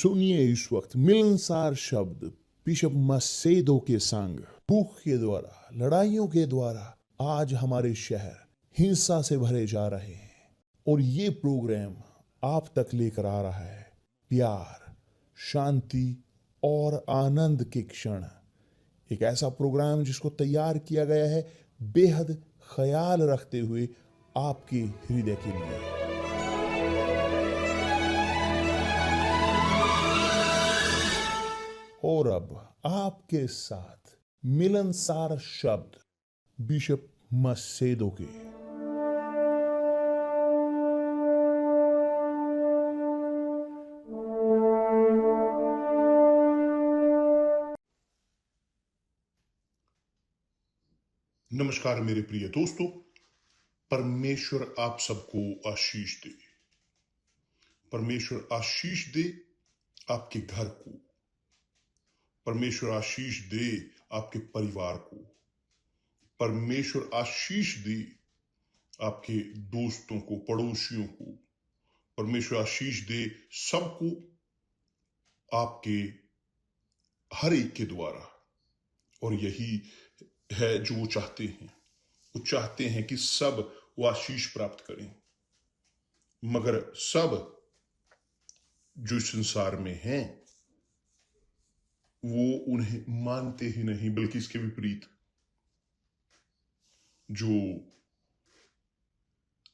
सुनिए इस वक्त मिलनसार शब्द बिशप मसेदो के संग। भूख के द्वारा, लड़ाइयों के द्वारा आज हमारे शहर हिंसा से भरे जा रहे हैं और ये प्रोग्राम आप तक लेकर आ रहा है प्यार, शांति और आनंद के क्षण। एक ऐसा प्रोग्राम जिसको तैयार किया गया है बेहद ख्याल रखते हुए आपके हृदय के लिए। और अब आपके साथ मिलनसार शब्द बिशप मसेदो के। नमस्कार मेरे प्रिय दोस्तों, परमेश्वर आप सबको आशीष दे। परमेश्वर आशीष दे आपके घर को, परमेश्वर आशीष दे आपके परिवार को, परमेश्वर आशीष दे आपके दोस्तों को, पड़ोसियों को, परमेश्वर आशीष दे सबको आपके हर एक के द्वारा। और यही है जो वो चाहते हैं। वो चाहते हैं कि सब वो आशीष प्राप्त करें, मगर सब जो संसार में हैं वो उन्हें मानते ही नहीं, बल्कि इसके विपरीत जो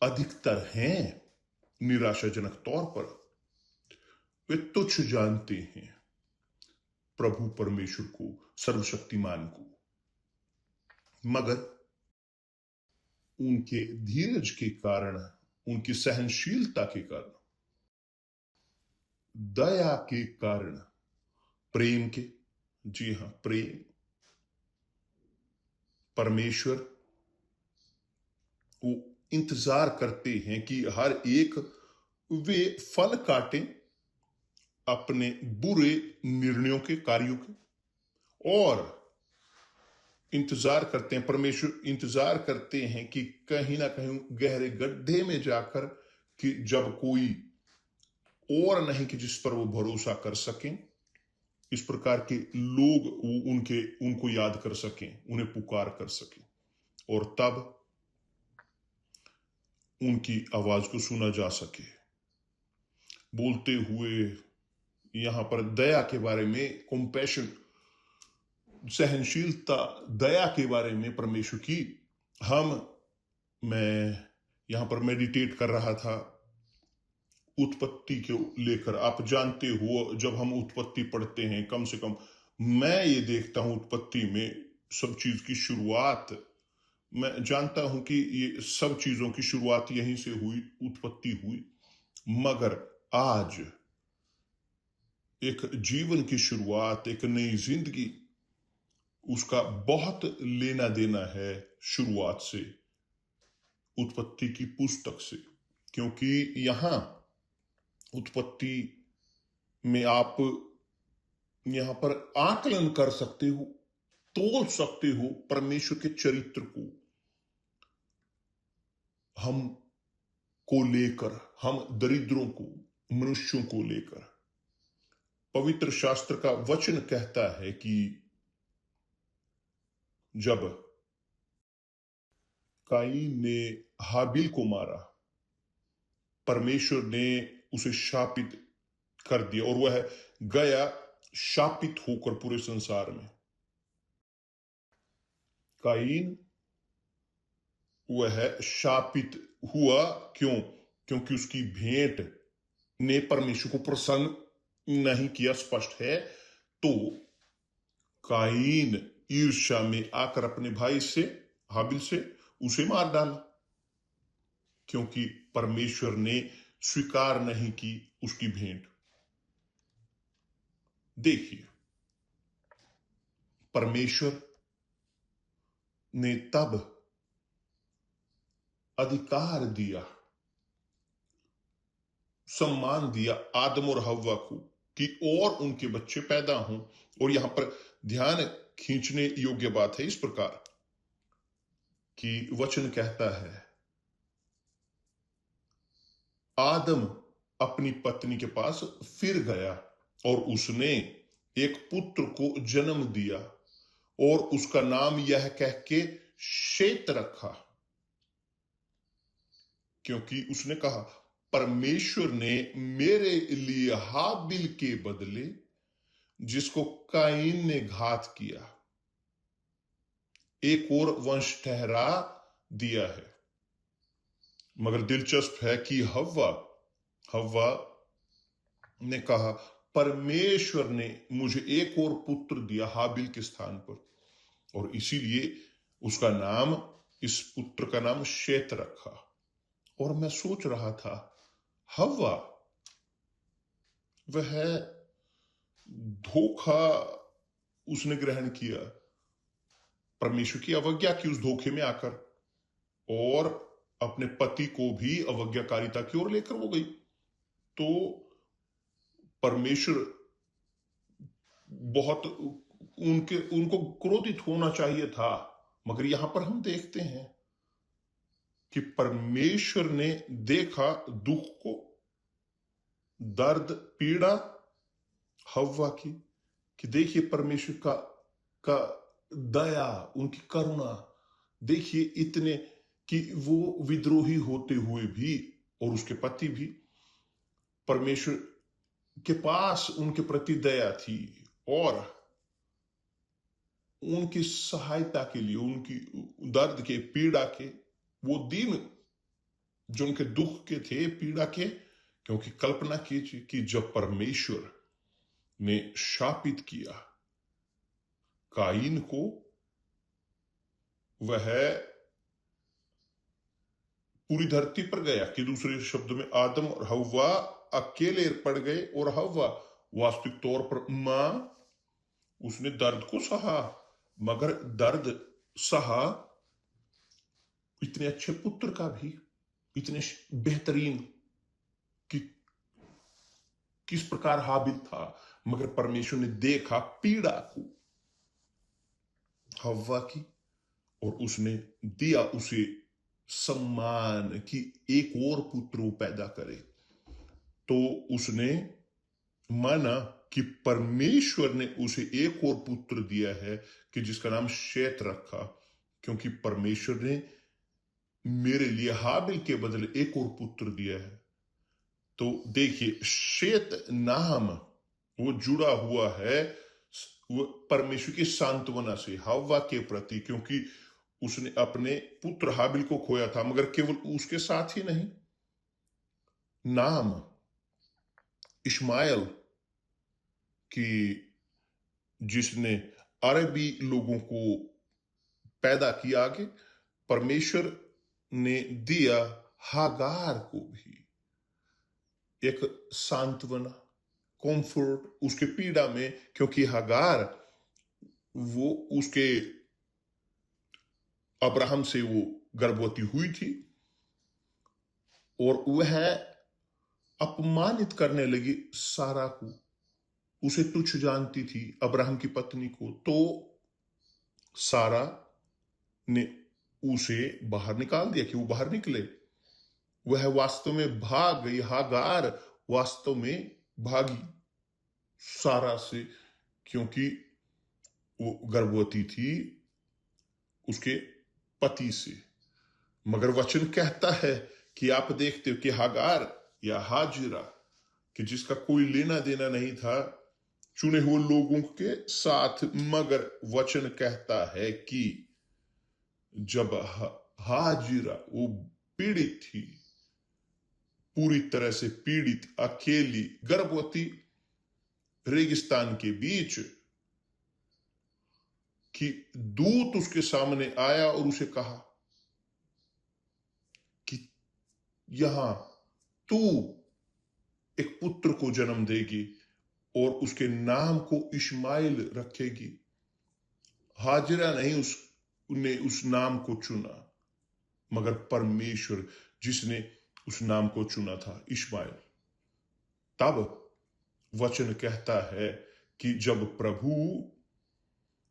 अधिकतर हैं निराशाजनक तौर पर वे तुच्छ जानते हैं प्रभु परमेश्वर को, सर्वशक्तिमान को। मगर उनके धीरज के कारण, उनकी सहनशीलता के कारण, दया के कारण, प्रेम के, जी हां प्रेम, परमेश्वर वो इंतजार करते हैं कि हर एक वे फल काटें अपने बुरे निर्णयों के, कार्यों के, और इंतजार करते हैं, परमेश्वर इंतजार करते हैं कि कहीं ना कहीं गहरे गड्ढे में जाकर कि जब कोई और नहीं कि जिस पर वो भरोसा कर सकें, इस प्रकार के लोग उनको याद कर सकें, उन्हें पुकार कर सकें, और तब उनकी आवाज को सुना जा सके। बोलते हुए यहां पर दया के बारे में, कंपैशन, सहनशीलता, दया के बारे में परमेश्वर की मैं यहां पर मेडिटेट कर रहा था उत्पत्ति को लेकर। आप जानते हो जब हम उत्पत्ति पढ़ते हैं, कम से कम मैं ये देखता हूं उत्पत्ति में सब चीज की शुरुआत, मैं जानता हूं कि ये सब चीजों की शुरुआत यहीं से हुई, उत्पत्ति हुई। मगर आज एक जीवन की शुरुआत, एक नई जिंदगी, उसका बहुत लेना देना है शुरुआत से, उत्पत्ति की पुस्तक से। क्योंकि यहां उत्पत्ति में आप यहां पर आकलन कर सकते हो, तोल सकते हो परमेश्वर के चरित्र को, हम को लेकर, हम दरिद्रों को, मनुष्यों को लेकर। पवित्र शास्त्र का वचन कहता है कि जब काईन ने हाबिल को मारा, परमेश्वर ने उसे शापित कर दिया और वह गया शापित होकर पूरे संसार में। काईन वह शापित हुआ, क्यों? क्योंकि उसकी भेंट ने परमेश्वर को प्रसन्न नहीं किया, स्पष्ट है। तो काईन ईर्ष्या में आकर अपने भाई से, हाबिल से, उसे मार डाला, क्योंकि परमेश्वर ने स्वीकार नहीं की उसकी भेंट। देखिए, परमेश्वर ने तब अधिकार दिया, सम्मान दिया आदम और हव्वा को कि और उनके बच्चे पैदा हों। और यहां पर ध्यान खींचने योग्य बात है इस प्रकार कि वचन कहता है, आदम अपनी पत्नी के पास फिर गया और उसने एक पुत्र को जन्म दिया और उसका नाम यह कह के शेत रखा, क्योंकि उसने कहा, परमेश्वर ने मेरे लिए हाबिल के बदले जिसको काइन ने घात किया एक और वंश ठहरा दिया है। मगर दिलचस्प है कि हव्वा ने कहा, परमेश्वर ने मुझे एक और पुत्र दिया हाबिल के स्थान पर, और इसीलिए उसका नाम, इस पुत्र का नाम शेत रखा। और मैं सोच रहा था, हव्वा वह धोखा उसने ग्रहण किया, परमेश्वर की अवज्ञा की उस धोखे में आकर, और अपने पति को भी अवज्ञाकारिता की ओर लेकर वो गई। तो परमेश्वर बहुत उनको क्रोधित होना चाहिए था, मगर यहां पर हम देखते हैं कि परमेश्वर ने देखा दुख को, दर्द, पीड़ा हव्वा की, कि देखिए परमेश्वर का दया, उनकी करुणा देखिए, इतने कि वो विद्रोही होते हुए भी, और उसके पति भी, परमेश्वर के पास उनके प्रति दया थी, और उनकी सहायता के लिए, उनकी दर्द के, पीड़ा के, वो दिन जो उनके दुख के थे, पीड़ा के, क्योंकि कल्पना कीजिए कि जब परमेश्वर ने शापित किया काइन को, वह पूरी धरती पर गया, कि दूसरे शब्द में आदम और हव्वा अकेले पड़ गए, और हव्वा वास्तविक तौर पर मां, उसने दर्द को सहा, मगर दर्द सहा इतने अच्छे पुत्र का भी, इतने बेहतरीन, कि किस प्रकार हाबिल था, मगर परमेश्वर ने देखा पीड़ा को हव्वा की, और उसने दिया उसे सम्मान कि एक और पुत्र वो पैदा करे। तो उसने माना कि परमेश्वर ने उसे एक और पुत्र दिया है, कि जिसका नाम शेत रखा, क्योंकि परमेश्वर ने मेरे लिए हाबिल के बदले एक और पुत्र दिया है। तो देखिए, शेत नाम वो जुड़ा हुआ है वो परमेश्वर की सांत्वना से हव्वा के प्रति, क्योंकि उसने अपने पुत्र हाबिल को खोया था, मगर केवल उसके साथ ही नहीं, नाम इश्माएल की, जिसने अरबी लोगों को पैदा किया, आगे परमेश्वर ने दिया हागार को भी एक सांत्वना, कंफर्ट उसके पीड़ा में, क्योंकि हागार वो उसके अब्राहम से वो गर्भवती हुई थी, और वह अपमानित करने लगी सारा को, उसे तुच्छ जानती थी, अब्राहम की पत्नी को। तो सारा ने उसे बाहर निकाल दिया कि वो बाहर निकले। वह वास्तव में भाग गई, हागार वास्तव में भागी सारा से, क्योंकि वो गर्भवती थी उसके पति से। मगर वचन कहता है कि आप देखते हो कि हागार या हाजिरा, कि जिसका कोई लेना देना नहीं था चुने हुए लोगों के साथ, मगर वचन कहता है कि जब हाजिरा वो पीड़ित थी, पूरी तरह से पीड़ित, अकेली, गर्भवती, रेगिस्तान के बीच, कि दूत उसके सामने आया और उसे कहा कि यहां तू एक पुत्र को जन्म देगी और उसके नाम को इश्माइल रखेगी। हाजिरा नहीं उसने उस नाम को चुना, मगर परमेश्वर जिसने उस नाम को चुना था, इश्माइल। तब वचन कहता है कि जब प्रभु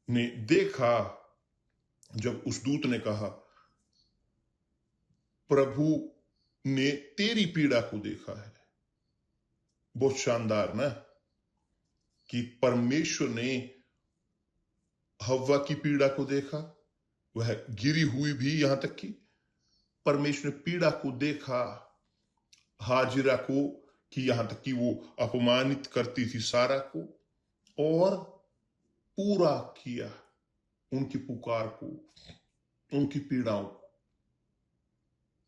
ने देखा, जब उस दूत ने कहा, प्रभु ने तेरी पीड़ा को देखा है। बहुत शानदार ना, कि परमेश्वर ने हव्वा की पीड़ा को देखा, वह गिरी हुई भी, यहां तक कि परमेश्वर ने पीड़ा को देखा हाजिरा को, कि यहां तक कि वो अपमानित करती थी सारा को, और पूरा किया उनकी पुकार को, उनकी पीड़ाओं को।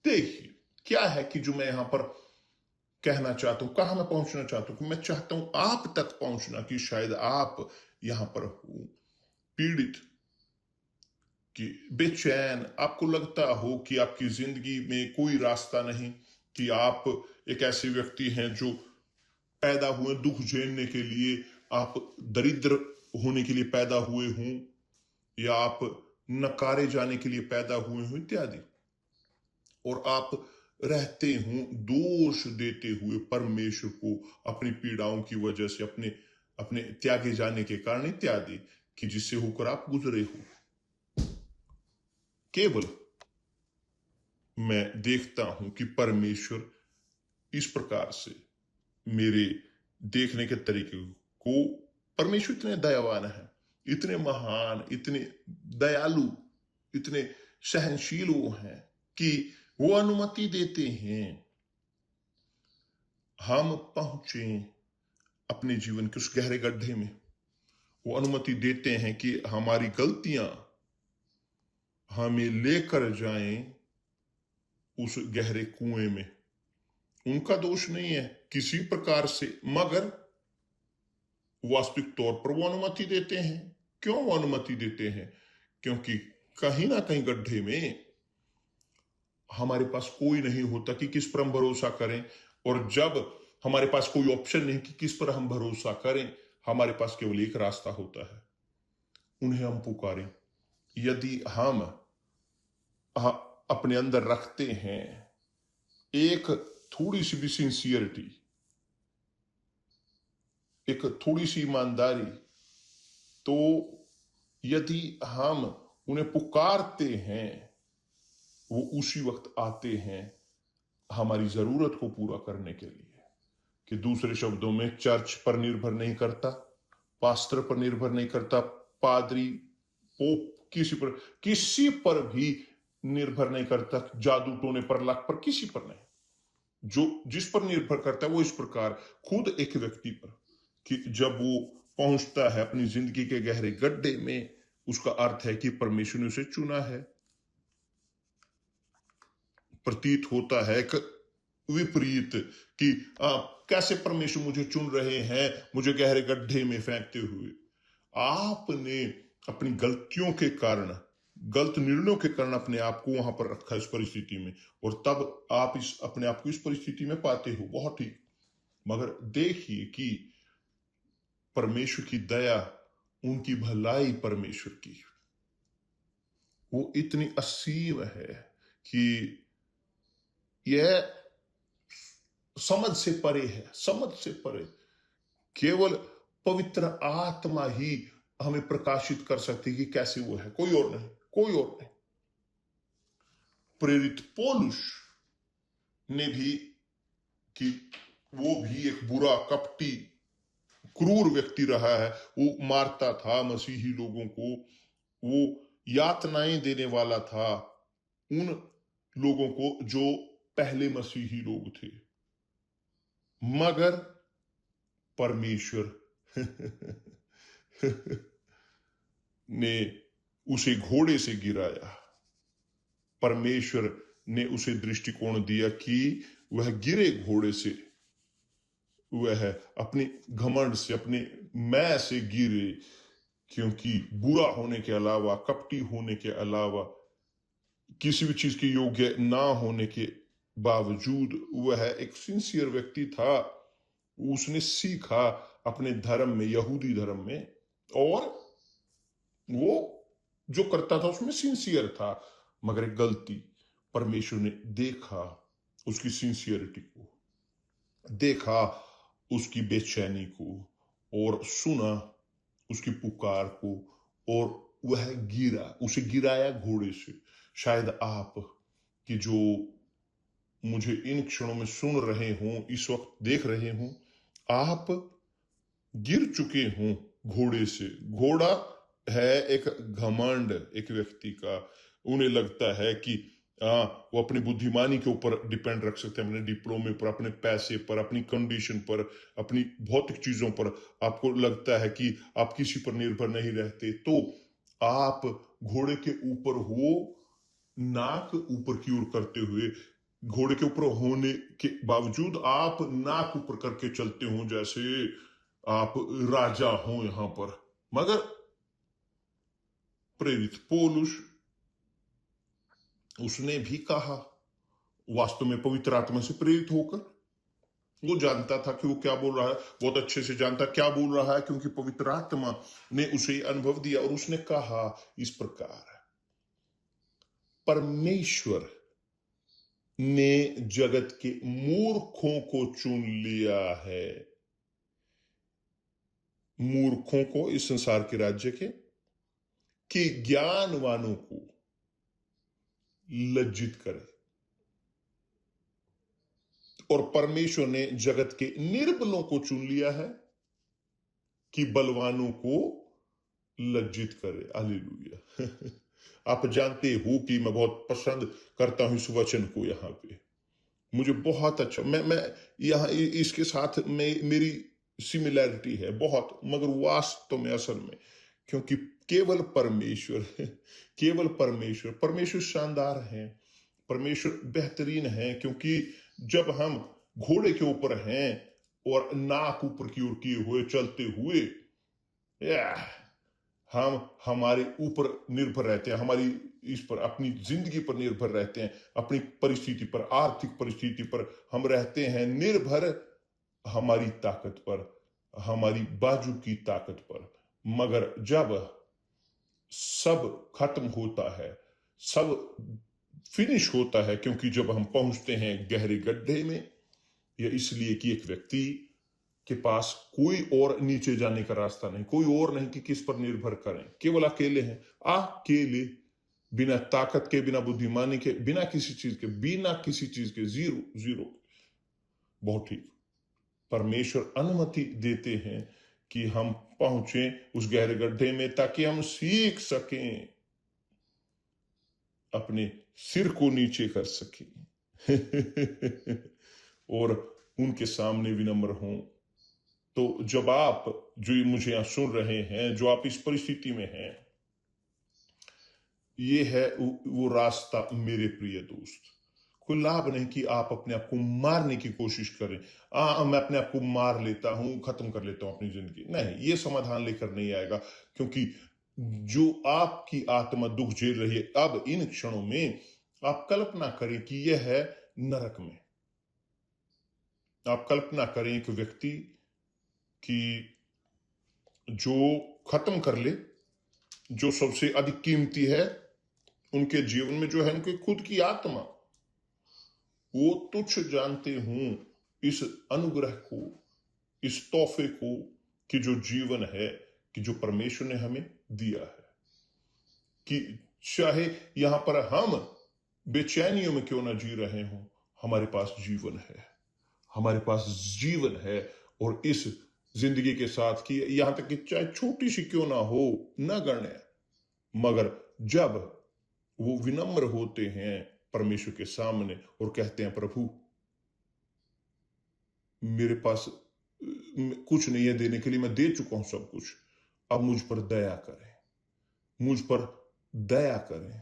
देखिए क्या है कि जो मैं यहां पर कहना चाहता हूं, कहां मैं पहुंचना चाहता हूं, कि मैं चाहता हूं आप तक पहुंचना, कि शायद आप यहां पर हो पीड़ित, कि बेचैन, आपको लगता हो कि आपकी जिंदगी में कोई रास्ता नहीं, कि आप एक ऐसे व्यक्ति हैं जो पैदा हुए दुख झेलने के लिए, आप दरिद्र होने के लिए पैदा हुए हों, या आप नकारे जाने के लिए पैदा हुए हों इत्यादि, और आप रहते हों दोष देते हुए परमेश्वर को अपनी पीड़ाओं की वजह से, अपने अपने त्यागे जाने के कारण इत्यादि, कि जिससे होकर आप गुजरे हो। केवल मैं देखता हूं कि परमेश्वर इस प्रकार से मेरे देखने के तरीके को, परमेश्वर इतने दयावान है, इतने महान, इतने दयालु, इतने सहनशील वो हैं, कि वो अनुमति देते हैं हम पहुंचे अपने जीवन के उस गहरे गड्ढे में। वो अनुमति देते हैं कि हमारी गलतियां हमें लेकर जाएं उस गहरे कुएं में। उनका दोष नहीं है किसी प्रकार से, मगर वास्तविक तौर पर वो अनुमति देते हैं। क्यों वो अनुमति देते हैं? क्योंकि कहीं ना कहीं गड्ढे में हमारे पास कोई नहीं होता कि किस पर हम भरोसा करें, और जब हमारे पास कोई ऑप्शन नहीं कि किस पर हम भरोसा करें, हमारे पास केवल एक रास्ता होता है, उन्हें हम पुकारें। यदि हम अपने अंदर रखते हैं एक थोड़ी सी भी सिंसियरिटी, एक थोड़ी सी ईमानदारी, तो यदि हम उन्हें पुकारते हैं, वो उसी वक्त आते हैं हमारी जरूरत को पूरा करने के लिए। कि दूसरे शब्दों में, चर्च पर निर्भर नहीं करता, पास्टर पर निर्भर नहीं करता, पादरी, पोप, किसी पर भी निर्भर नहीं करता, जादू टोने पर, लक पर, किसी पर नहीं। जो जिस पर निर्भर करता है वो इस प्रकार खुद एक व्यक्ति पर, कि जब वो पहुंचता है अपनी जिंदगी के गहरे गड्ढे में, उसका अर्थ है कि परमेश्वर ने उसे चुना है। प्रतीत होता है एक विपरीत, कि कैसे परमेश्वर मुझे चुन रहे हैं, मुझे गहरे गड्ढे में फेंकते हुए। आपने अपनी गलतियों के कारण, गलत निर्णयों के कारण अपने आप को वहां पर रखा इस परिस्थिति में, और तब आप इस अपने आप को इस परिस्थिति में पाते हो। बहुत ठीक। मगर देखिए कि परमेश्वर की दया, उनकी भलाई, परमेश्वर की वो इतनी असीम है कि यह समझ से परे है, समझ से परे। केवल पवित्र आत्मा ही हमें प्रकाशित कर सकती कि कैसे वो है, कोई और नहीं, कोई और नहीं। प्रेरित पौलुस ने भी, कि वो भी एक बुरा, कपटी, क्रूर व्यक्ति रहा है। वो मारता था मसीही लोगों को, वो यातनाएं देने वाला था उन लोगों को जो पहले मसीही लोग थे। मगर परमेश्वर ने उसे घोड़े से गिराया। परमेश्वर ने उसे दृष्टिकोण दिया कि वह गिरे घोड़े से, वह अपनी घमंड से, अपने मैं से गिरे, क्योंकि बुरा होने के अलावा, कपटी होने के अलावा, किसी भी चीज के योग्य ना होने के बावजूद वह एक सिंसियर व्यक्ति था। उसने सीखा अपने धर्म में, यहूदी धर्म में, और वो जो करता था उसमें सिंसियर था। मगर एक गलती, परमेश्वर ने देखा उसकी सिंसियरिटी को, देखा उसकी बेचैनी को, और सुना उसकी पुकार को, और वह गिरा, उसे गिराया घोड़े से। शायद आप कि जो मुझे इन क्षणों में सुन रहे हों, इस वक्त देख रहे हों, आप गिर चुके हों घोड़े से। घोड़ा है एक घमंड एक व्यक्ति का। उन्हें लगता है कि वो अपनी बुद्धिमानी के ऊपर डिपेंड रख सकते हैं, अपने डिप्लोमे पर, अपने पैसे पर, अपनी कंडीशन पर, अपनी भौतिक चीजों पर। आपको लगता है कि आप किसी पर निर्भर नहीं रहते, तो आप घोड़े के ऊपर हो, नाक ऊपर की ओर करते हुए, घोड़े के ऊपर होने के बावजूद आप नाक ऊपर करके चलते हो, जैसे आप राजा हो यहां पर। मगर प्रेरित पौलुस, उसने भी कहा, वास्तव में पवित्र आत्मा से प्रेरित होकर, वो जानता था कि वो क्या बोल रहा है, बहुत अच्छे से जानता क्या बोल रहा है, क्योंकि पवित्र आत्मा ने उसे अनुभव दिया। और उसने कहा इस प्रकार, परमेश्वर ने जगत के मूर्खों को चुन लिया है। मूर्खों को, इस संसार के राज्य के, कि ज्ञानवानों को लज्जित करे। और परमेश्वर ने जगत के निर्बलों को चुन लिया है कि बलवानों को लज्जित करे। हालेलुया। आप जानते हो कि मैं बहुत पसंद करता हूं इस वचन को। यहां पे मुझे बहुत अच्छा, मैं यहां इसके साथ में मेरी सिमिलैरिटी है बहुत, मगर वास्तव में असल में, क्योंकि केवल परमेश्वर केवल परमेश्वर परमेश्वर शानदार है, परमेश्वर बेहतरीन है। क्योंकि जब हम घोड़े के ऊपर हैं और नाक ऊपर की ओर किए हुए चलते हुए, हम हमारे ऊपर निर्भर रहते हैं, हमारी इस पर, अपनी जिंदगी पर निर्भर रहते हैं, अपनी परिस्थिति पर, आर्थिक परिस्थिति पर हम रहते हैं निर्भर, हमारी ताकत पर, हमारी बाजू की ताकत पर। मगर जब सब खत्म होता है, सब फिनिश होता है, क्योंकि जब हम पहुंचते हैं गहरे गड्ढे में, या इसलिए कि एक व्यक्ति के पास कोई और नीचे जाने का रास्ता नहीं, कोई और नहीं कि किस पर निर्भर करें, केवल अकेले हैं, अकेले, बिना ताकत के, बिना बुद्धिमानी के, बिना किसी चीज के, जीरो जीरो। बहुत ठीक, परमेश्वर अनुमति देते हैं कि हम पहुंचे उस गहरे गड्ढे में, ताकि हम सीख सकें, अपने सिर को नीचे कर सकें और उनके सामने विनम्र हों। तो जब आप, जो मुझे यहां सुन रहे हैं, जो आप इस परिस्थिति में हैं, ये है वो रास्ता मेरे प्रिय दोस्त। कोई लाभ नहीं कि आप अपने आप को मारने की कोशिश करें। मैं अपने आप को मार लेता हूं, खत्म कर लेता हूं अपनी जिंदगी, नहीं, ये समाधान लेकर नहीं आएगा। क्योंकि जो आपकी आत्मा दुख झेल रही है अब इन क्षणों में, आप कल्पना करें कि यह है नरक में। आप कल्पना करें एक व्यक्ति कि जो खत्म कर ले जो सबसे अधिक कीमती है उनके जीवन में, जो है उनकी खुद की आत्मा। वो तुच्छ जानते हूं इस अनुग्रह को, इस तोहफे को, कि जो जीवन है, कि जो परमेश्वर ने हमें दिया है, कि चाहे यहां पर हम बेचैनियों में क्यों ना जी रहे हों, हमारे पास जीवन है, हमारे पास जीवन है। और इस जिंदगी के साथ, कि यहां तक कि चाहे छोटी सी क्यों ना हो, न गण्य, मगर जब वो विनम्र होते हैं परमेश्वर के सामने और कहते हैं, प्रभु मेरे पास कुछ नहीं है देने के लिए, मैं दे चुका हूं सब कुछ, अब मुझ पर दया करें, मुझ पर दया करें।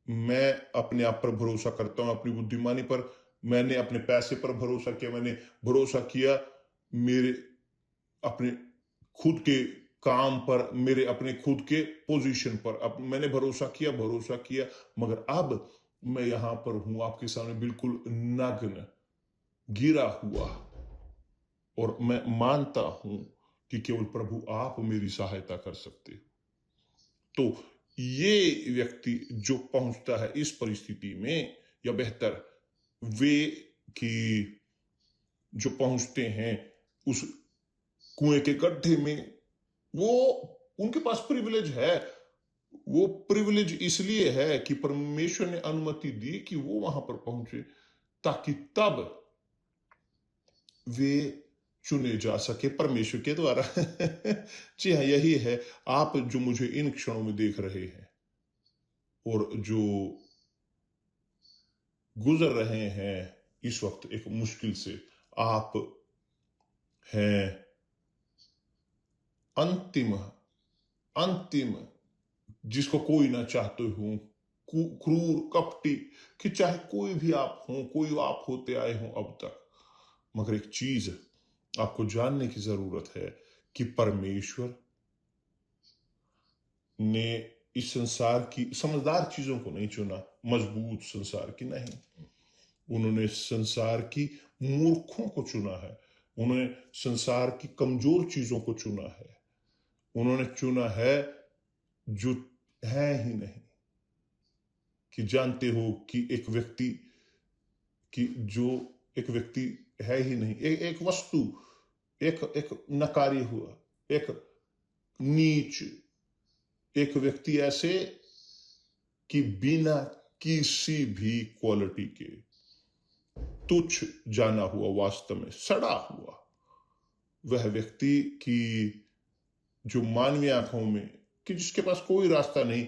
मैं अपने आप पर भरोसा करता हूं, अपनी बुद्धिमानी पर, मैंने अपने पैसे पर भरोसा किया, मैंने भरोसा किया मेरे अपने खुद के काम पर, मेरे अपने खुद के पोजीशन पर, अब मैंने भरोसा किया, मगर अब मैं यहां पर हूं आपके सामने बिल्कुल नग्न, गिरा हुआ, और मैं मानता हूं कि केवल प्रभु आप मेरी सहायता कर सकते हो। तो ये व्यक्ति जो पहुंचता है इस परिस्थिति में, या बेहतर वे कि जो पहुंचते हैं उस कुएं के गड्ढे में, वो उनके पास प्रिविलेज है। वो प्रिविलेज इसलिए है कि परमेश्वर ने अनुमति दी कि वो वहां पर पहुंचे, ताकि तब वे चुने जा सके परमेश्वर के द्वारा। जी हाँ, यही है। आप जो मुझे इन क्षणों में देख रहे हैं और जो गुजर रहे हैं इस वक्त एक मुश्किल से, आप हैं अंतिम अंतिम जिसको कोई ना चाहते हो, क्रूर कपटी, कि चाहे कोई भी आप हो, कोई आप होते आए हो अब तक, मगर एक चीज आपको जानने की जरूरत है कि परमेश्वर ने इस संसार की समझदार चीजों को नहीं चुना, मजबूत संसार की नहीं। उन्होंने संसार की मूर्खों को चुना है, उन्होंने संसार की कमजोर चीजों को चुना है, उन्होंने चुना है जो है ही नहीं। कि जानते हो कि एक व्यक्ति कि जो एक व्यक्ति है ही नहीं, एक वस्तु, एक एक नकारी हुआ, एक नीच, एक व्यक्ति ऐसे कि बिना किसी भी क्वालिटी के तुच्छ जाना हुआ, वास्तव में सड़ा हुआ वह व्यक्ति की जो मानवीय आंखों में, कि जिसके पास कोई रास्ता नहीं,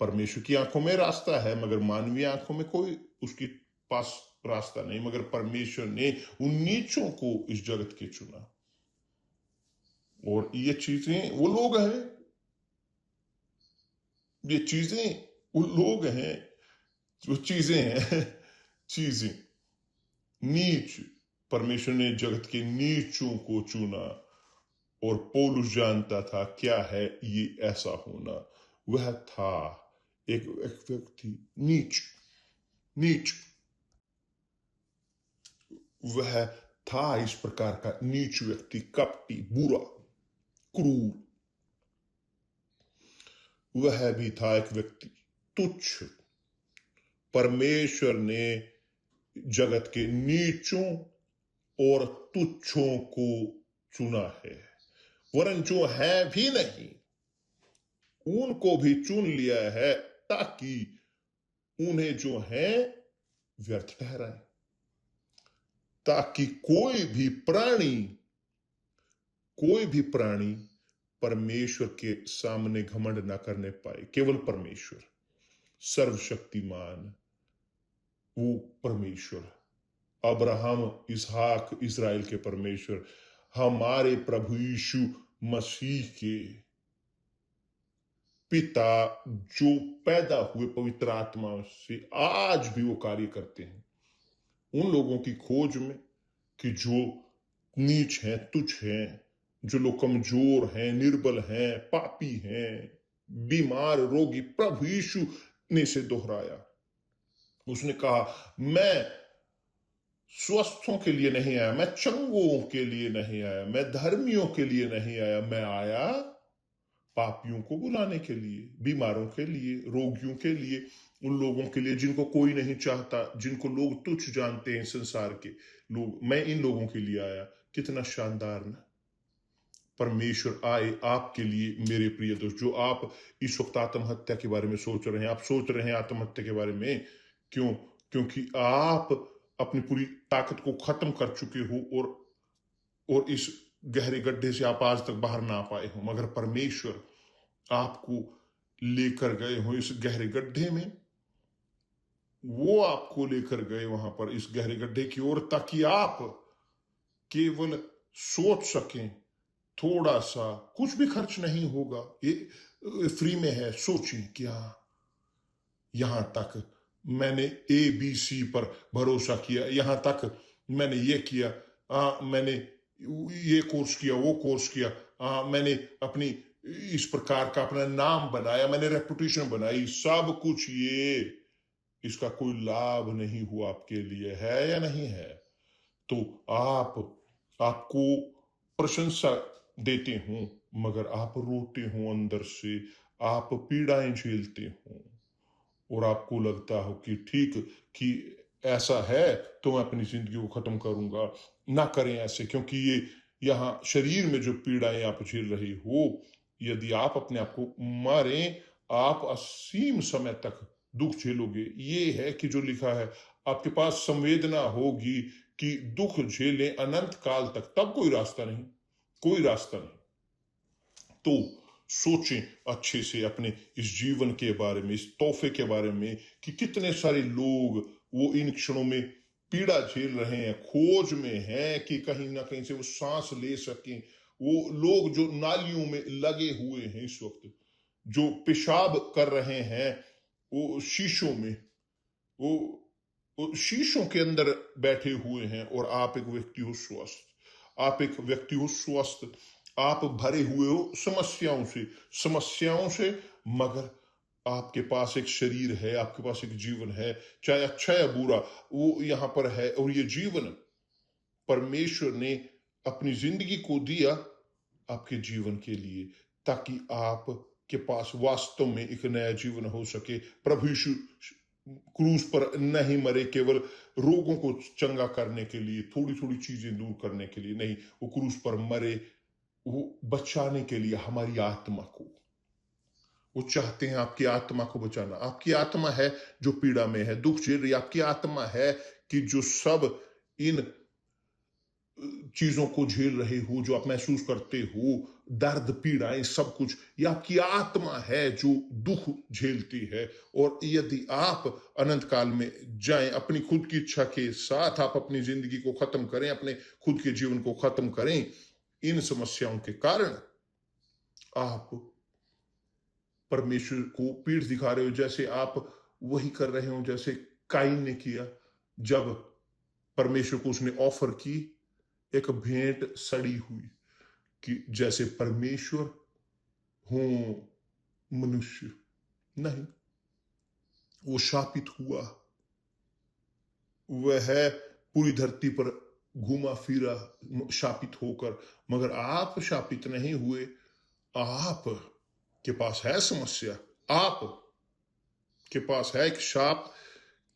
परमेश्वर की आंखों में रास्ता है मगर मानवीय आंखों में कोई उसके पास रास्ता नहीं, मगर परमेश्वर ने उन नीचों को इस जगत के चुना। और ये चीजें वो लोग हैं, ये चीजें वो लोग हैं, जो चीजें हैं, चीजें नीच, परमेश्वर ने जगत के नीचों को चुना। और पौलुस जानता था क्या है ये ऐसा होना। वह था एक व्यक्ति नीच, नीच, वह था इस प्रकार का नीच व्यक्ति, कपटी, बुरा, क्रूर। वह भी था एक व्यक्ति तुच्छ। परमेश्वर ने जगत के नीचों और तुच्छों को चुना है, वरन जो है भी नहीं उनको भी चुन लिया है, ताकि उन्हें जो है व्यर्थ ठहराए, ताकि कोई भी प्राणी परमेश्वर के सामने घमंड ना करने पाए। केवल परमेश्वर, सर्वशक्तिमान वो परमेश्वर, अब्राहम, इसहाक, इस्राएल के परमेश्वर, हमारे प्रभु यीशु मसीह के पिता, जो पैदा हुए पवित्र आत्मा से, आज भी वो कार्य करते हैं उन लोगों की खोज में कि जो नीच हैं, तुच्छ हैं, जो लोग कमजोर हैं, निर्बल हैं, पापी हैं, बीमार, रोगी। प्रभु यीशु ने इसे दोहराया। उसने कहा, मैं स्वस्थों के लिए नहीं आया, मैं चंगों के लिए नहीं आया, मैं धर्मियों के लिए नहीं आया, मैं आया पापियों को बुलाने के लिए, बीमारों के लिए, रोगियों के लिए, उन लोगों के लिए जिनको कोई नहीं चाहता, जिनको लोग तुच्छ जानते हैं, संसार के लोग। मैं इन लोगों के लिए आया। कितना शानदार ना। परमेश्वर आए आपके लिए। मेरे प्रिय दोस्त, जो आप इस वक्त आत्महत्या के बारे में सोच रहे हैं, आप सोच रहे हैं आत्महत्या के बारे में, क्यों? क्योंकि आप अपनी पूरी ताकत को खत्म कर चुके हो और इस गहरे गड्ढे से आप आज तक बाहर ना आ पाए हो, मगर परमेश्वर आपको लेकर गए हो इस गहरे गड्ढे में। वो आपको लेकर गए वहां पर इस गहरे गड्ढे की ओर, ताकि आप केवल सोच सकें। थोड़ा सा, कुछ भी खर्च नहीं होगा, ये फ्री में है। सोचें कि हाँ, यहां तक मैंने ABC पर भरोसा किया, यहां तक मैंने ये किया, मैंने ये कोर्स किया, वो कोर्स किया, मैंने अपनी इस प्रकार का अपना नाम बनाया, मैंने रेपुटेशन बनाई, सब कुछ ये, इसका कोई लाभ नहीं हुआ आपके लिए, है या नहीं है? तो आपको प्रशंसा देते हो, मगर आप रोते हो अंदर से, आप पीड़ाएं झेलते हो, और आपको लगता हो कि ठीक कि ऐसा है तो मैं अपनी जिंदगी को खत्म करूंगा। ना करें ऐसे, क्योंकि ये यहाँ शरीर में जो पीड़ाएं आप झेल रही हो, यदि आप अपने आप को मारें, आप असीम समय तक दुख झेलोगे। ये है कि जो लिखा है, आपके पास संवेदना होगी कि दुख झेलें अनंत काल तक, तब कोई रास्ता नहीं, कोई रास्ता नहीं। तो सोचें अच्छे से अपने इस जीवन के बारे में, इस तोहफे के बारे में, कि कितने सारे लोग वो इन क्षणों में पीड़ा झेल रहे हैं, खोज में हैं कि कहीं ना कहीं से वो सांस ले सकें। वो लोग जो नालियों में लगे हुए हैं इस वक्त, जो पेशाब कर रहे हैं वो शीशों में, वो शीशों के अंदर बैठे हुए हैं, और आप एक व्यक्ति हो स्वस्थ, आप एक व्यक्ति हो स्वस्थ, आप भरे हुए हो समस्याओं से, मगर आपके पास एक शरीर है, आपके पास एक जीवन है, चाहे अच्छा या बुरा, वो यहां पर है। और ये जीवन परमेश्वर ने अपनी जिंदगी को दिया आपके जीवन के लिए, ताकि आप के पास वास्तव में एक नया जीवन हो सके। प्रभु यीशु क्रूस पर नहीं मरे केवल रोगों को चंगा करने के लिए, थोड़ी थोड़ी चीजें दूर करने के लिए नहीं, वो क्रूस पर मरे वो बचाने के लिए हमारी आत्मा को। वो चाहते हैं आपकी आत्मा को बचाना। आपकी आत्मा है जो पीड़ा में है, दुख झेल रही है। आपकी आत्मा है कि जो सब इन चीजों को झेल रहे हो, जो आप महसूस करते हो, दर्द पीड़ाएं सब कुछ, ये आपकी आत्मा है जो दुख झेलती है। और यदि आप अनंत काल में जाएं अपनी खुद की इच्छा के साथ, आप अपनी जिंदगी को खत्म करें, अपने खुद के जीवन को खत्म करें इन समस्याओं के कारण, आप परमेश्वर को पीठ दिखा रहे हो। जैसे आप वही कर रहे हो जैसे काइन ने किया, जब परमेश्वर को उसने ऑफर की एक भेंट सड़ी हुई, कि जैसे परमेश्वर हो मनुष्य नहीं, वो शापित हुआ। वह पूरी धरती पर घूमा फिरा शापित होकर, मगर आप शापित नहीं हुए। आप के पास है समस्या, आप के पास है एक शाप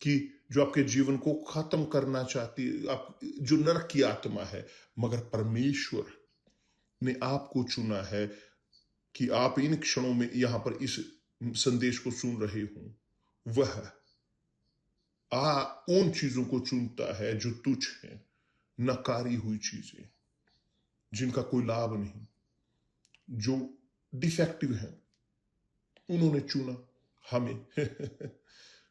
कि जो आपके जीवन को खत्म करना चाहती है, आप जो नरक की आत्मा है, मगर परमेश्वर ने आपको चुना है कि आप इन क्षणों में यहां पर इस संदेश को सुन रहे हो। वह उन चीजों को चुनता है जो तुच्छ है, नकारी हुई चीजें, जिनका कोई लाभ नहीं, जो डिफेक्टिव है। उन्होंने चुना हमें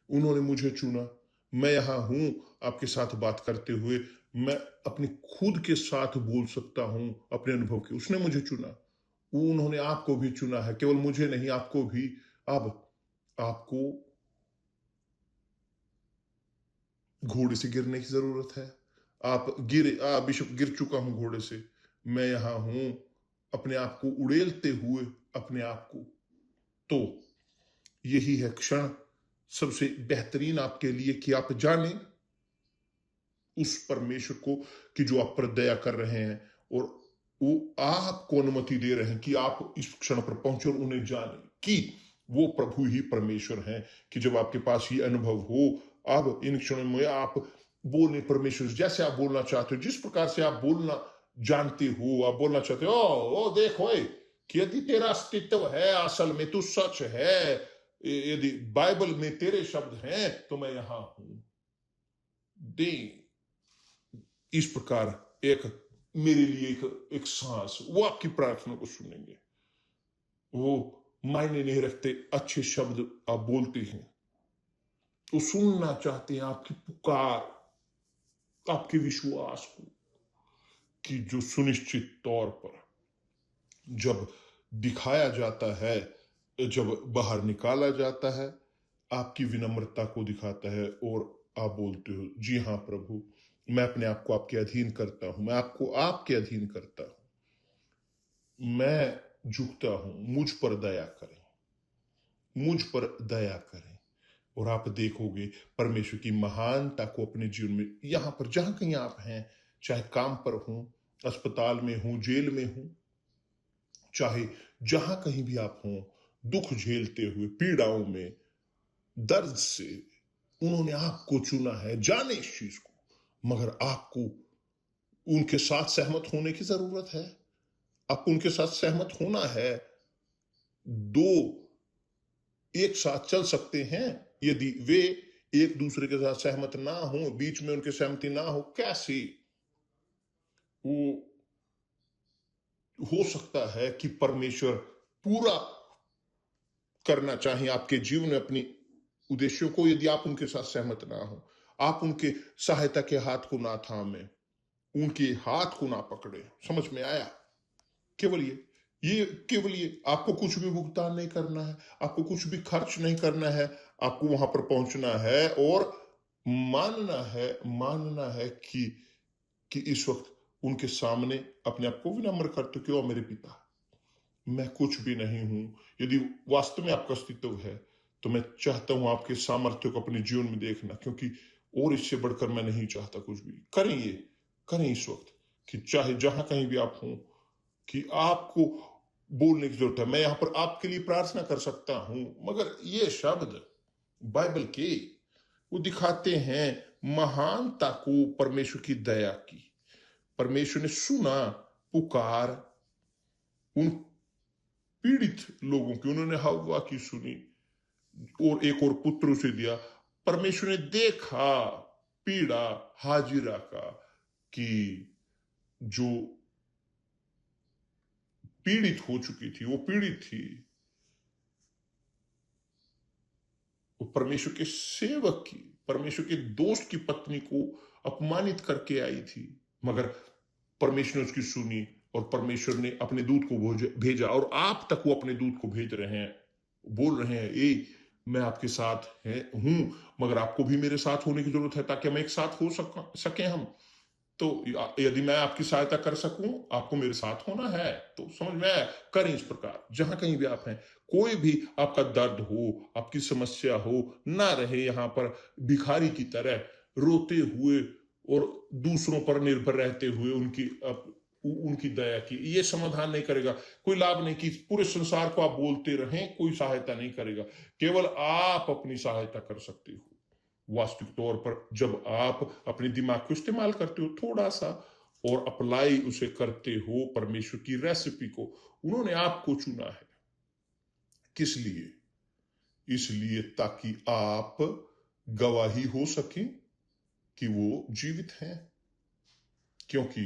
उन्होंने मुझे चुना। मैं यहां हूं आपके साथ बात करते हुए, मैं अपने खुद के साथ बोल सकता हूं अपने अनुभव के। उसने मुझे चुना, उन्होंने आपको भी चुना है, केवल मुझे नहीं, आपको भी। अब आपको घोड़े से गिरने की जरूरत है। आप बिशप गिर चुका हूं घोड़े से, मैं यहां हूं अपने आप को उड़ेलते हुए अपने आप को। तो यही है क्षण सबसे बेहतरीन आपके लिए कि आप जाने उस परमेश्वर को कि जो आप पर दया कर रहे हैं, और वो आपको अनुमति दे रहे हैं कि आप इस क्षण पर पहुंचे और उन्हें जाने कि वो प्रभु ही परमेश्वर हैं। कि जब आपके पास ये अनुभव हो, अब इन क्षणों में आप बोलने परमेश्वर जैसे आप बोलना चाहते हो, जिस प्रकार से आप बोलना जानते हो, आप बोलना चाहते हो, ओ देखो कि यदि तेरा अस्तित्व है, असल में तू सच है, यदि बाइबल में तेरे शब्द हैं, तो मैं यहां हूं। दे इस प्रकार एक मेरे लिए एक सांस, वो आपकी प्रार्थना को सुनेंगे। वो मायने नहीं रखते अच्छे शब्द आप बोलते हैं, तो सुनना चाहते हैं आपकी पुकार, आपके विश्वास को, कि जो सुनिश्चित तौर पर जब दिखाया जाता है, जब बाहर निकाला जाता है, आपकी विनम्रता को दिखाता है, और आप बोलते हो, जी हाँ प्रभु, मैं अपने आप को आपके अधीन करता हूं, मैं आपको आपके अधीन करता हूं, मैं झुकता हूं, मुझ पर दया करें, मुझ पर दया करें। और आप देखोगे परमेश्वर की महानता को अपने जीवन में, यहां पर जहां कहीं आप हैं, चाहे काम पर हो, अस्पताल में हो, जेल में हो, चाहे जहां कहीं भी आप हो, दुख झेलते हुए, पीड़ाओं में, दर्द से, उन्होंने आपको चुना है। जाने इस चीज को, मगर आपको उनके साथ सहमत होने की जरूरत है। आपको उनके साथ सहमत होना है। दो एक साथ चल सकते हैं यदि वे एक दूसरे के साथ सहमत ना हो, बीच में उनके सहमति ना हो, कैसे वो हो सकता है कि परमेश्वर पूरा करना चाहें आपके जीवन में अपनी उद्देश्यों को, यदि आप उनके साथ सहमत ना हो, आप उनके सहायता के हाथ को ना थामे, उनके हाथ को ना पकड़े। समझ में आया? केवल ये केवल ये आपको कुछ भी भुगतान नहीं करना है, आपको कुछ भी खर्च नहीं करना है, आपको वहां पर पहुंचना है और मानना है कि इस वक्त उनके सामने अपने आप को विनम्र करते हो कि ओ मेरे पिता, मैं कुछ भी नहीं हूं। यदि वास्तव में आपका अस्तित्व है तो मैं चाहता हूं आपके सामर्थ्य को अपने जीवन में देखना, क्योंकि और इससे बढ़कर मैं नहीं चाहता कुछ भी। करें इस वक्त कि चाहे जहां कहीं भी आप हों, कि आपको बोलने की जरूरत है। मैं यहां पर आपके लिए प्रार्थना कर सकता हूं, मगर ये शब्द बाइबल के वो दिखाते हैं महानता को परमेश्वर की दया की। परमेश्वर ने सुना पुकार उन पीड़ित लोगों की, उन्होंने हव्वा की सुनी और एक और पुत्र उसे दिया। परमेश्वर ने देखा पीड़ा हाजिरा का, कि जो पीड़ित हो चुकी थी, वो पीड़ित थी, वो परमेश्वर के सेवक की, परमेश्वर के दोस्त की पत्नी को अपमानित करके आई थी, मगर परमेश्वर ने उसकी सुनी और परमेश्वर ने अपने दूत को भेजा, और आप तक वो अपने दूत को भेज रहे हैं, बोल रहे हैं ए मैं आपके साथ हूं, मगर आपको भी मेरे साथ होने की जरूरत है ताकि हम एक साथ हो सके हम। तो यदि मैं आपकी सहायता कर सकूं, आपको मेरे साथ होना है। तो समझ में आया? करें इस प्रकार जहां कहीं भी आप हैं। कोई भी आपका दर्द हो, आपकी समस्या हो, ना रहे यहां पर भिखारी की तरह रोते हुए और दूसरों पर निर्भर रहते हुए उनकी दया की। ये समाधान नहीं करेगा, कोई लाभ नहीं कि पूरे संसार को आप बोलते रहें, कोई सहायता नहीं करेगा। केवल आप अपनी सहायता कर सकते हो। वास्तविक तौर पर जब आप अपने दिमाग को इस्तेमाल करते हो थोड़ा सा और अप्लाई उसे करते हो परमेश्वर की रेसिपी को, उन्होंने आपको चुना है किस लिए? इसलिए ताकि आप गवाही हो सके कि वो जीवित हैं। क्योंकि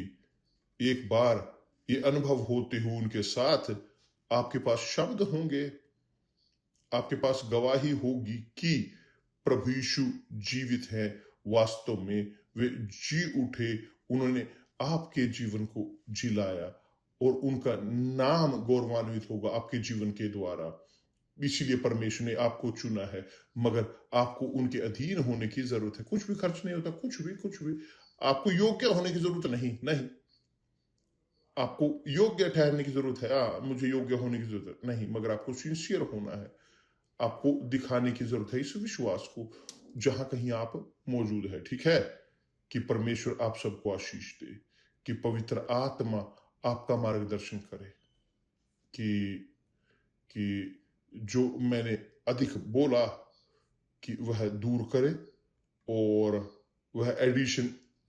एक बार ये अनुभव होते हुए उनके साथ आपके पास शब्द होंगे, आपके पास गवाही होगी कि प्रभु यीशु जीवित है, वास्तव में वे जी उठे, उन्होंने आपके जीवन को जिलाया और उनका नाम गौरवान्वित होगा आपके जीवन के द्वारा। इसीलिए परमेश्वर ने आपको चुना है, मगर आपको उनके अधीन होने की जरूरत है। कुछ भी खर्च नहीं होता, कुछ भी आपको योग्य होने की जरूरत नहीं आपको योग्य ठहरने की जरूरत है, मुझे योग्य होने की जरूरत नहीं, मगर आपको सिंसियर होना है। आपको दिखाने की जरूरत है इस विश्वास को जहां कहीं आप मौजूद है। ठीक है? कि परमेश्वर आप सबको आशीष दे, कि पवित्र आत्मा आपका मार्गदर्शन करे, कि जो मैंने अधिक बोला कि वह दूर करे और वह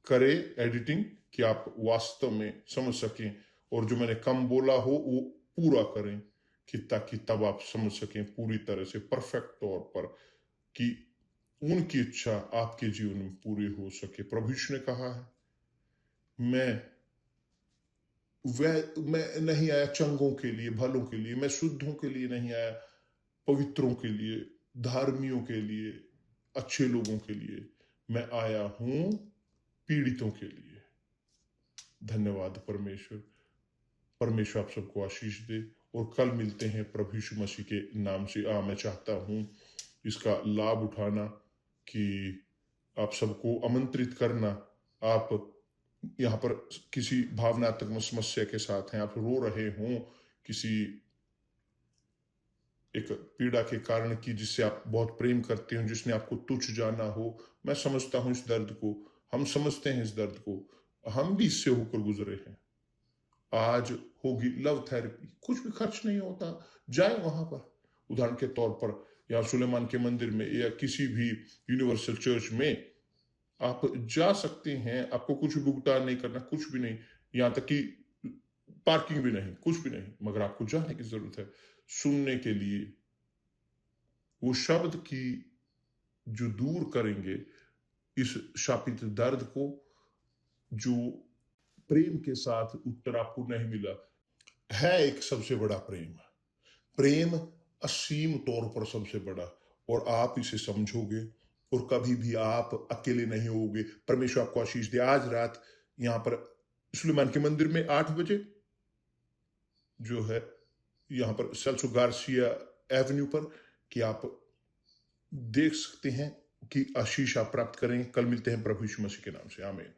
करे एडिटिंग, कि आप वास्तव में समझ सकें, और जो मैंने कम बोला हो वो पूरा करें, कि ताकि तब आप समझ सकें पूरी तरह से परफेक्ट तौर पर कि उनकी इच्छा आपके जीवन में पूरी हो सके। प्रभु यीशु ने कहा है, मैं नहीं आया चंगों के लिए, भलों के लिए, मैं शुद्धों के लिए नहीं आया, पवित्रों के लिए, धार्मियों के लिए, अच्छे लोगों के लिए मैं आया हूं, पीड़ितों के लिए। धन्यवाद परमेश्वर आप सबको आशीष दे, और कल मिलते हैं प्रभु यीशु मसीह के नाम से। मैं चाहता हूं इसका लाभ उठाना, कि आप सबको आमंत्रित करना। आप यहाँ पर किसी भावनात्मक समस्या के साथ हैं, आप रो रहे हों किसी एक पीड़ा के कारण की, जिससे आप बहुत प्रेम करते हो, जिसने आपको तुच्छ जाना हो, मैं समझता हूं इस दर्द को, हम समझते हैं इस दर्द को, हम भी इससे होकर गुजरे हैं। आज होगी लव थेरेपी, कुछ भी खर्च नहीं होता, जाए वहां पर। उदाहरण के तौर पर या सुलेमान के मंदिर में या किसी भी यूनिवर्सल चर्च में आप जा सकते हैं, आपको कुछ भुगतान नहीं करना, कुछ भी नहीं, यहां तक कि पार्किंग भी नहीं, कुछ भी नहीं, मगर आपको जाने की जरूरत है सुनने के लिए वो शब्द की जो दूर करेंगे इस शापित दर्द को, जो प्रेम के साथ उत्तर आपको नहीं मिला। है एक सबसे बड़ा प्रेम, प्रेम असीम तौर पर सबसे बड़ा, और आप इसे समझोगे और कभी भी आप अकेले नहीं होगे। परमेश्वर आपको आशीष दे। आज रात यहाँ पर सुलेमान के मंदिर में 8 बजे जो है यहाँ पर सेल्सो गार्सिया एवेन्यू पर, कि आप देख सकते हैं कि आशीष आप प्राप्त करें। कल मिलते हैं प्रभु यीशु मसीह के नाम से। आमीन।